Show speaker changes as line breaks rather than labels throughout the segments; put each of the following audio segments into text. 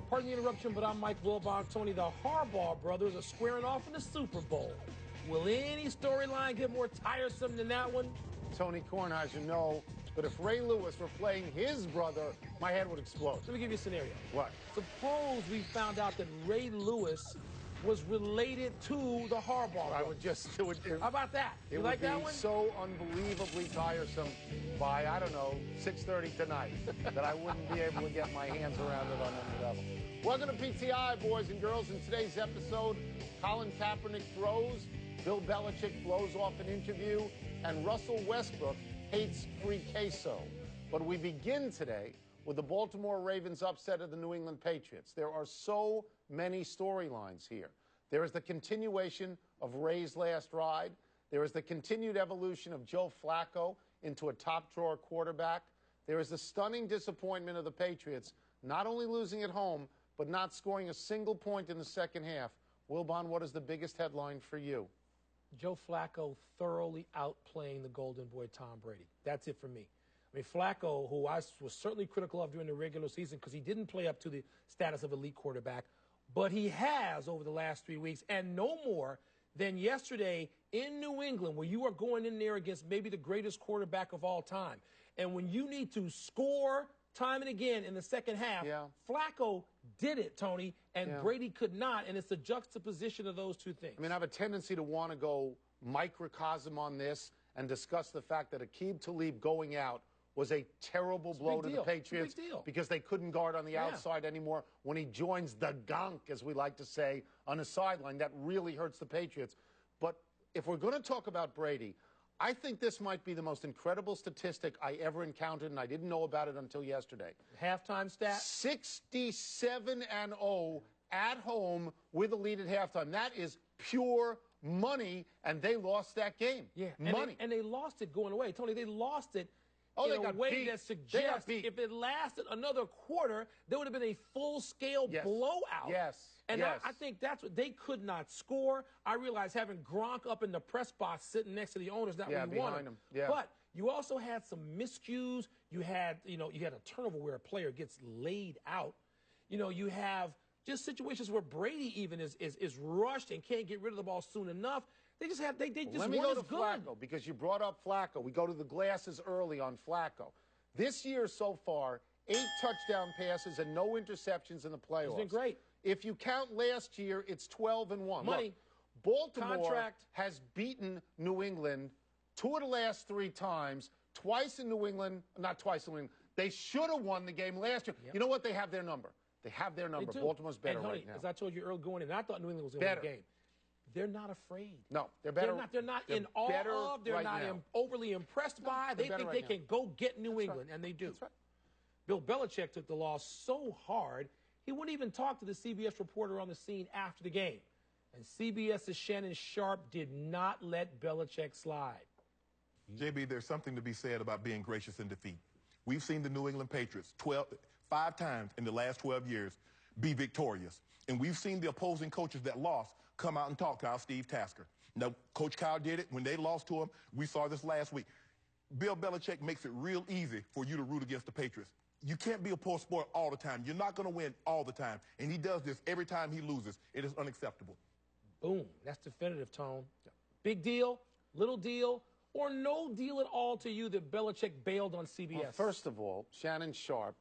Pardon the interruption, but I'm Mike Wilbon. Tony, the Harbaugh brothers are squaring off in the Super Bowl. Will any storyline get more tiresome than that one?
Tony Kornheiser, no. But if Ray Lewis were playing his brother, my head would explode.
Let me give you a scenario.
What?
Suppose we found out that Ray Lewis was related to the Harbaugh brothers.
I would just do it.
How about that? You like that one?
It would be so unbelievably tiresome by, I don't know, 6:30 tonight that I wouldn't be able to get my hands around it on any level. Welcome to PTI, boys and girls. In today's episode, Colin Kaepernick throws, Bill Belichick blows off an interview, and Russell Westbrook hates free queso. But we begin today with the Baltimore Ravens upset of the New England Patriots. There are so many storylines here. There is the continuation of Ray's last ride. There is the continued evolution of Joe Flacco into a top-drawer quarterback. There is the stunning disappointment of the Patriots, not only losing at home, but not scoring a single point in the second half. Wilbon, what is the biggest headline for you?
Joe Flacco thoroughly outplaying the golden boy Tom Brady. That's it for me. I mean, Flacco, who I was certainly critical of during the regular season because he didn't play up to the status of elite quarterback, but he has over the last 3 weeks, and no more than yesterday in New England, where you are going in there against maybe the greatest quarterback of all time. And when you need to score time and again in the second half, Flacco did it, Tony, and Brady could not, and it's the juxtaposition of those two things.
I mean, I have a tendency to want to go microcosm on this and discuss the fact that Aqib Talib going out was a terrible blow to the Patriots because they couldn't guard on the outside anymore. When he joins the gunk, as we like to say, on the sideline, that really hurts the Patriots. But if we're going to talk about Brady, I think this might be the most incredible statistic I ever encountered, and I didn't know about it until yesterday.
Halftime stat?
67-0 at home with a lead at halftime. That is pure money, and they lost that game.
Yeah,
money.
And they lost it going away. Tony, they lost it in a way that suggests if it lasted another quarter, there would have been a full-scale blowout. And I think that's what they could not score. I realize having Gronk up in the press box sitting next to the owner is not what you wanted. But you also had some miscues. You had a turnover where a player gets laid out. You have just situations where Brady even is rushed and can't get rid of the ball soon enough. They just weren't as good.
Let me go to Flacco, because you brought up Flacco. We go to the glasses early on Flacco. This year so far, 8 touchdown passes and no interceptions in the playoffs.
He's been great.
If you count last year, it's 12-1.
Money.
Look, Baltimore has beaten New England 2 of the last 3 times, twice in New England, not twice in New England. They should have won the game last year. You know what? They have their number. They have their number. Baltimore's better right now.
As I told you earlier going in, I thought New England was going to win the game. They're not afraid.
No, they're better.
They're not in awe of. They're not overly impressed by. They think they can go get New England, and they do.
That's right.
Bill Belichick took the loss so hard, he wouldn't even talk to the CBS reporter on the scene after the game. And CBS's Shannon Sharp did not let Belichick slide.
JB, there's something to be said about being gracious in defeat. We've seen the New England Patriots 5 times in the last 12 years be victorious. And we've seen the opposing coaches that lost come out and talk to our Steve Tasker. Now, Coach Kyle did it when they lost to him. We saw this last week. Bill Belichick makes it real easy for you to root against the Patriots. You can't be a poor sport all the time. You're not going to win all the time. And he does this every time he loses. It is unacceptable.
Boom. That's definitive, Tone. Big deal, little deal, or no deal at all to you that Belichick bailed on CBS?
Well, first of all, Shannon Sharp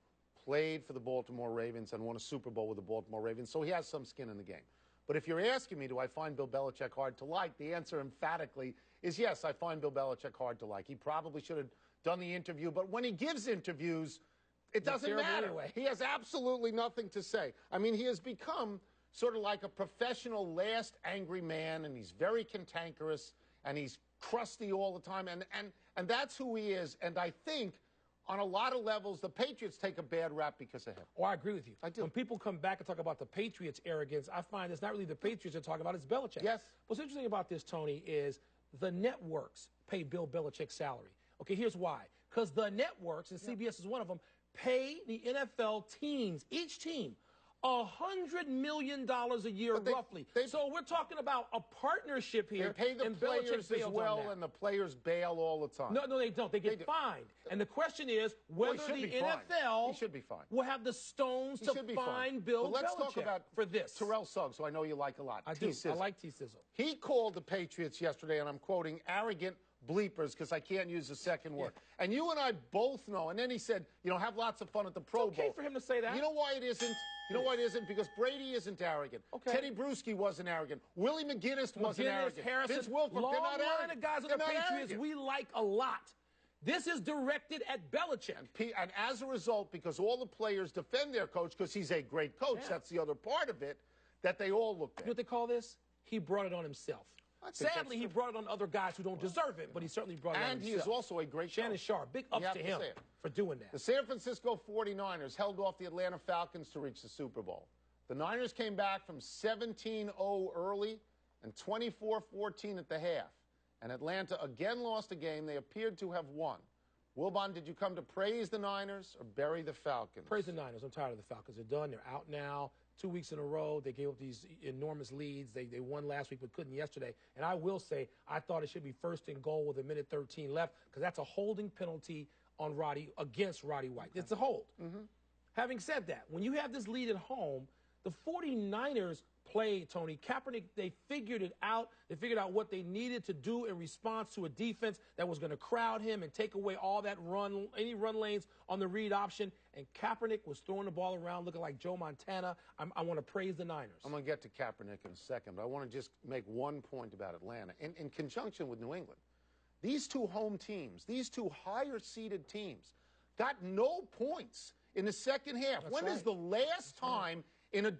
played for the Baltimore Ravens and won a Super Bowl with the Baltimore Ravens, so he has some skin in the game. But if you're asking me, do I find Bill Belichick hard to like, the answer emphatically is yes, I find Bill Belichick hard to like. He probably should have done the interview, but when he gives interviews, it doesn't matter.
Anyway.
He has absolutely nothing to say. I mean, he has become sort of like a professional last angry man, and he's very cantankerous, and he's crusty all the time, and that's who he is. And I think on a lot of levels, the Patriots take a bad rap because of him.
Oh, I agree with you.
I do.
When people come back and talk about the Patriots' arrogance, I find it's not really the Patriots they're talking about, it's Belichick.
Yes.
What's interesting about this, Tony, is the networks pay Bill Belichick's salary. Okay, here's why. Because the networks, and CBS is one of them, pay the NFL teams, each team, $100 million a year, roughly. So we're talking about a partnership here.
They pay the
and
players as well, and the players bail all the time.
No, they don't. They get fined. And the question is whether the NFL will have the stones to fine Bill Belichick for this.
Terrell Suggs, who I know you like a lot.
I do. I like T-Sizzle.
He called the Patriots yesterday, and I'm quoting, arrogant bleepers, because I can't use the second word. Yeah. And you and I both know. And then he said, have lots of fun at the Pro Bowl.
It's okay for him to say that.
You know why it isn't? You know why it isn't? Because Brady isn't arrogant. Okay. Teddy Bruschi wasn't arrogant. Willie McGinnis wasn't arrogant.
Harrison,
Vince Wilfork,
long
they're not
line
arrogant.
of guys on the Patriots we like a lot. This is directed at Belichick.
And as a result, because all the players defend their coach because he's a great coach, that's the other part of it, that they all look bad.
You know what they call this? He brought it on himself. Sadly, he brought it on other guys who don't deserve it, but he certainly brought it on himself.
And he is also a great
Shannon
coach.
Sharp, big ups to him for doing that.
The San Francisco 49ers held off the Atlanta Falcons to reach the Super Bowl. The Niners came back from 17-0 early and 24-14 at the half. And Atlanta again lost a game they appeared to have won. Wilbon, did you come to praise the Niners or bury the Falcons?
Praise the Niners. I'm tired of the Falcons. They're done. They're out now. 2 weeks in a row, they gave up these enormous leads. They won last week but couldn't yesterday. And I will say, I thought it should be first and goal with 1:13 left because that's a holding penalty on against Roddy White. Okay. It's a hold. Having said that, when you have this lead at home, the 49ers played, Tony. Kaepernick, they figured it out. They figured out what they needed to do in response to a defense that was going to crowd him and take away all that any run lanes on the read option. And Kaepernick was throwing the ball around looking like Joe Montana. I want to praise the Niners.
I'm going to get to Kaepernick in a second, but I want to just make one point about Atlanta. In conjunction with New England, these two home teams, these two higher-seeded teams, got no points in the second half. When is the last time in a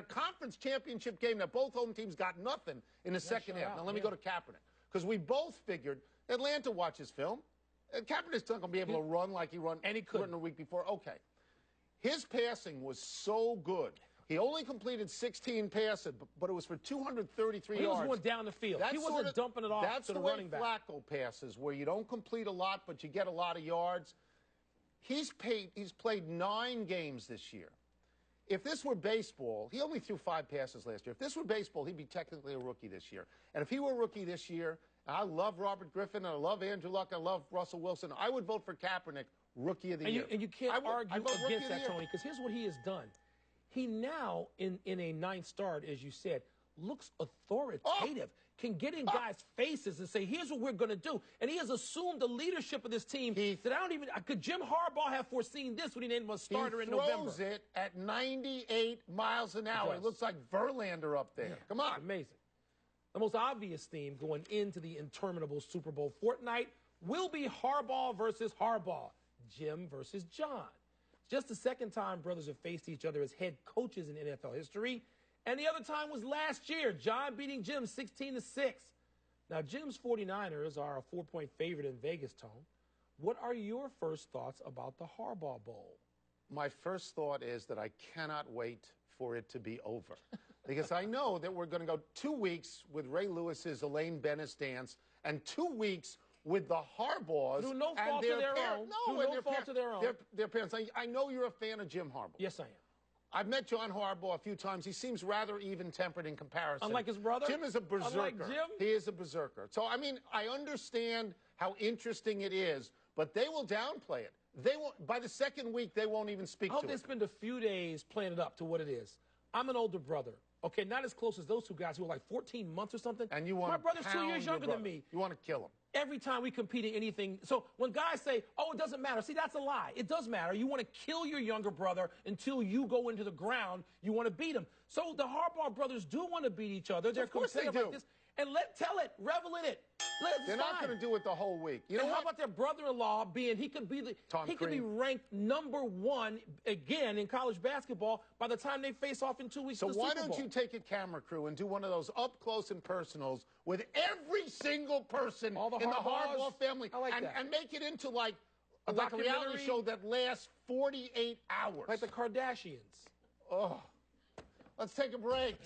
conference championship game that both home teams got nothing in the second half? Now, let me go to Kaepernick, because we both figured Atlanta watches film. Kaepernick's not going to be able to run like he ran the week before. Okay. His passing was so good. He only completed 16 passes, but it was for 233 yards.
He was going down the field. He wasn't dumping it off to the running back.
That's the way Flacco passes, where you don't complete a lot, but you get a lot of yards. He's played 9 games this year. If this were baseball, he only threw 5 passes last year. If this were baseball, he'd be technically a rookie this year. And if he were a rookie this year, I love Robert Griffin, and I love Andrew Luck, I love Russell Wilson, I would vote for Kaepernick Rookie of the Year.
And you can't argue against that, Tony, because here's what he has done. He now, in a 9th start, as you said, looks authoritative, can get in guys' faces and say, here's what we're going to do. And he has assumed the leadership of this team that could Jim Harbaugh have foreseen this when he named him a starter in November?
He throws it at 98 miles an hour. It looks like Verlander up there. Come on.
Amazing. The most obvious theme going into the interminable Super Bowl fortnight will be Harbaugh versus Harbaugh, Jim versus John. It's just the second time brothers have faced each other as head coaches in NFL history. And the other time was last year, John beating Jim 16-6. Now, Jim's 49ers are a 4-point favorite in Vegas, Tone. What are your first thoughts about the Harbaugh Bowl?
My first thought is that I cannot wait for it to be over. Because I know that we're going to go 2 weeks with Ray Lewis's Elaine Bennis dance and 2 weeks with the Harbaughs.
Through no fault of their own.
Through no fault of their own. Their parents. I know you're a fan of Jim Harbaugh.
Yes, I am.
I've met John Harbaugh a few times. He seems rather even-tempered in comparison.
Unlike his brother?
Jim is a berserker.
Unlike Jim?
He is a berserker. So, I mean, I understand how interesting it is, but they will downplay it. They won't. By the second week, they won't even speak to it.
I hope they spend a few days playing it up to what it is. I'm an older brother. Okay, not as close as those two guys who are like 14 months or something.
And you want
My brother's 2 years younger than me.
You want to kill him.
Every time we compete in anything. So when guys say, oh, it doesn't matter. See, that's a lie. It does matter. You want to kill your younger brother until you go into the ground. You want to beat him. So the Harbaugh brothers do want to beat each other. They're competitive like this. And tell it, revel in it.
They're not going to do it the whole week. You know
how about their brother-in-law being, he could be ranked #1 again in college basketball by the time they face off in 2 weeks.
So
in the Super
why don't
Bowl.
you take a camera crew and do one of those up close and personals with every single person in the Harbaugh family, and make it into like a reality show that lasts 48 hours,
like the Kardashians.
Oh, let's take a break.